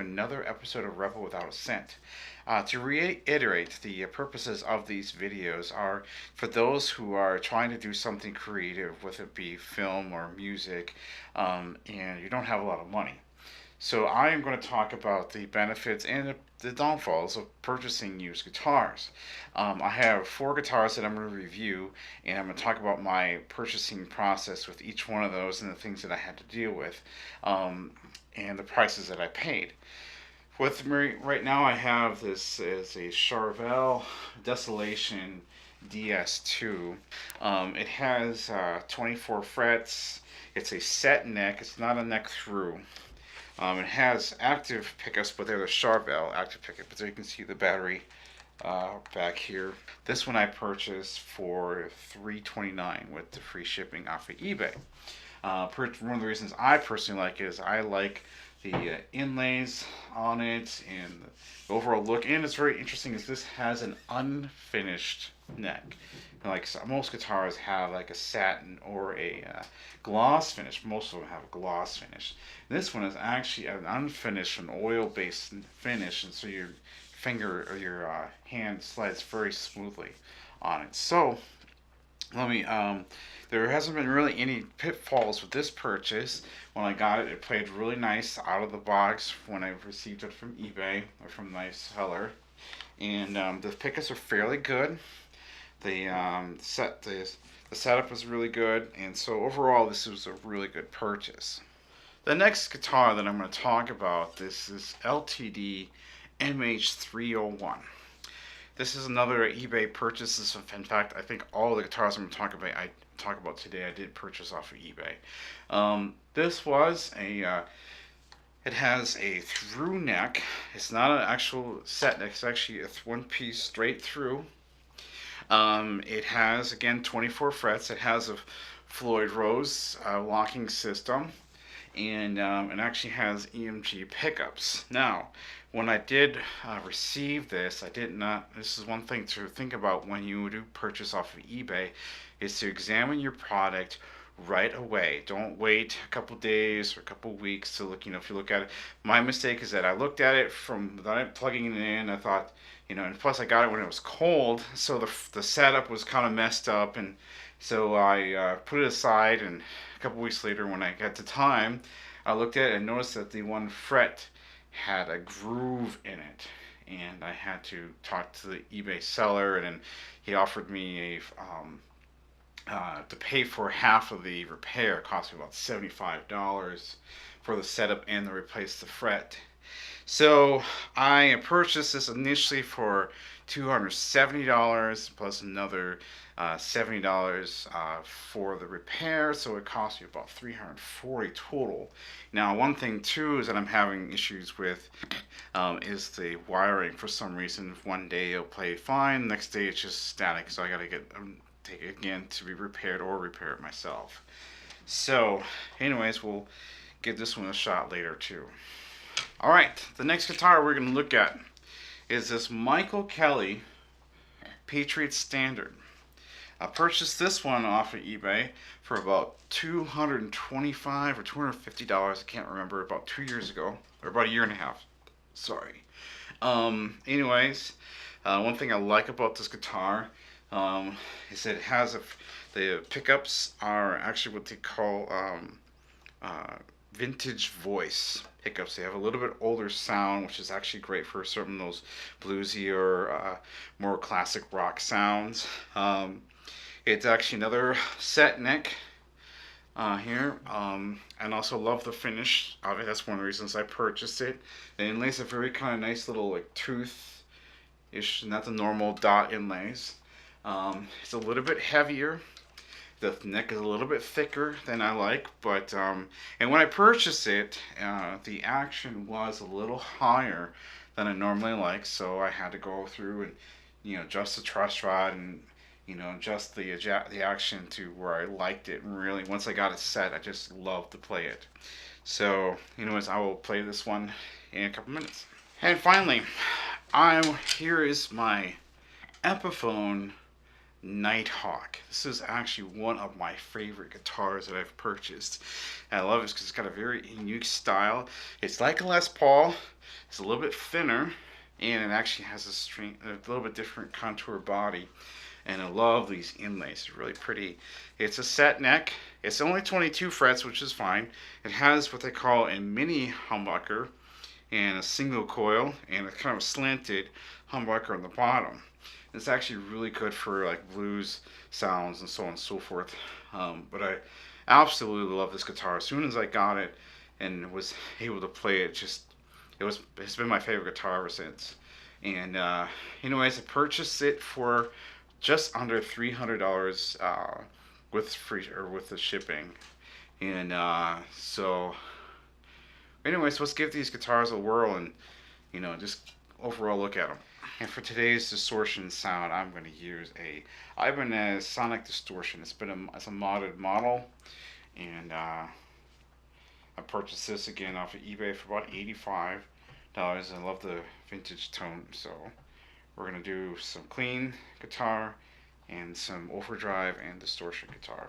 to another episode of Rebel Without a Cent. To reiterate, the purposes of these videos are for those who are trying to do something creative, whether it be film or music, and you don't have a lot of money. So I am going to talk about the benefits and the downfalls of purchasing used guitars. I have 4 guitars that I'm going to review, and I'm going to talk about my purchasing process with each one of those and the things that I had to deal with, and the prices that I paid. With me right now, I have this is a Charvel Desolation DS-2. It has 24 frets. It's a set neck. It's not a neck through. It has active pickups, but they're the Charvel active pickups. So you can see the battery back here. This one I purchased for $329 with the free shipping off of eBay. One of the reasons I personally like it is I like the inlays on it and the overall look. And it's very interesting is this has an unfinished neck. Like most guitars have like a satin or a gloss finish. Most of them have a gloss finish. This one is actually an unfinished, an oil-based finish, and so your finger or your hand slides very smoothly on it. So there hasn't been really any pitfalls with this purchase. When I got it, it played really nice out of the box when I received it from eBay or from a nice seller. And the pickups are fairly good. The setup is really good, and so overall this was a really good purchase. The next guitar that I'm going to talk about, this is LTD MH-301. This is another eBay purchase. In fact, I think all the guitars I'm going to talk about today I did purchase off of eBay. This was it has a through neck. It's not an actual set neck. It's actually a one piece straight through. It has, again, 24 frets. It has a Floyd Rose locking system, and it actually has EMG pickups. Now, when I did receive this, this is one thing to think about when you do purchase off of eBay, is to examine your product right away. Don't wait a couple days or a couple weeks to look, if you look at it. My mistake is that I looked at it without plugging it in. I thought, and plus I got it when it was cold, so the setup was kind of messed up, and so I put it aside, and a couple weeks later when I got the time, I looked at it and noticed that the one fret had a groove in it, and I had to talk to the eBay seller, and then he offered me to pay for half of the repair. It cost me about $75 for the setup and to replace the fret. So I purchased this initially for $270 plus another $70 for the repair, so it cost me about $340 total. Now, one thing too is that I'm having issues with is the wiring. For some reason, one day it'll play fine, next day it's just static, so I gotta take it again to be repaired or repair it myself. So anyways, we'll give this one a shot later too. Alright, the next guitar we're going to look at is this Kelly Patriot Standard. I purchased this one off of eBay for about $225 or $250, I can't remember, about 2 years ago, or about a year and a half, sorry. Anyways, one thing I like about this guitar is that it has the pickups are actually what they call vintage voice pickups. They have a little bit older sound, which is actually great for some of those bluesy or more classic rock sounds. It's actually another set neck here, and also love the finish of it. That's one of the reasons I purchased it. The inlays are very kind of nice little like tooth-ish, not the normal dot inlays. It's a little bit heavier. The neck is a little bit thicker than I like, but and when I purchased it, the action was a little higher than I normally like, so I had to go through and adjust the truss rod and adjust the action to where I liked it. And really, once I got it set, I just loved to play it. So, anyways, I will play this one in a couple minutes. And finally, here is my Epiphone Nighthawk. This is actually one of my favorite guitars that I've purchased. And I love it because it's got a very unique style. It's like a Les Paul. It's a little bit thinner, and it actually has a little bit different contour body. And I love these inlays. They're really pretty. It's a set neck. It's only 22 frets, which is fine. It has what they call a mini humbucker and a single coil and a kind of slanted humbucker on the bottom. It's actually really good for like blues sounds and so on and so forth. But I absolutely love this guitar. As soon as I got it and was able to play it, it's been my favorite guitar ever since. And anyways, I purchased it for just under $300 with free or with the shipping. And so anyways, let's give these guitars a whirl and just overall look at them. And for today's distortion sound, I'm going to use a Ibanez Sonic Distortion. It's a modded model, and I purchased this again off of eBay for about $85. I love the vintage tone, so we're going to do some clean guitar and some overdrive and distortion guitar.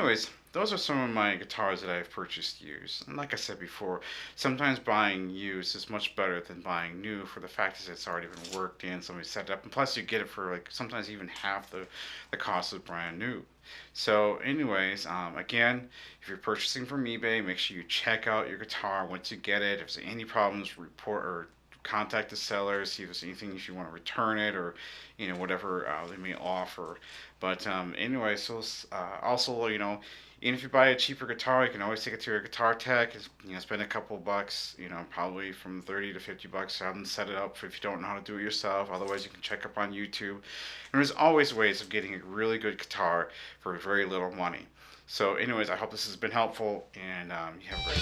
anyways, those are some of my guitars that I've purchased used. And like I said before, sometimes buying used is much better than buying new for the fact that it's already been worked in, somebody set it up, and plus you get it for like sometimes even half the cost of brand new. So, anyways, again, if you're purchasing from eBay, make sure you check out your guitar once you get it. If there's any problems, report or contact the seller, see if there's anything if you want to return it or whatever they may offer. But anyway, so also even if you buy a cheaper guitar, you can always take it to your guitar tech. Spend a couple bucks, probably from 30 to 50 bucks. Have them set it up if you don't know how to do it yourself. Otherwise, you can check up on YouTube. And there's always ways of getting a really good guitar for very little money. So, anyways, I hope this has been helpful, and you have a great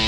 day.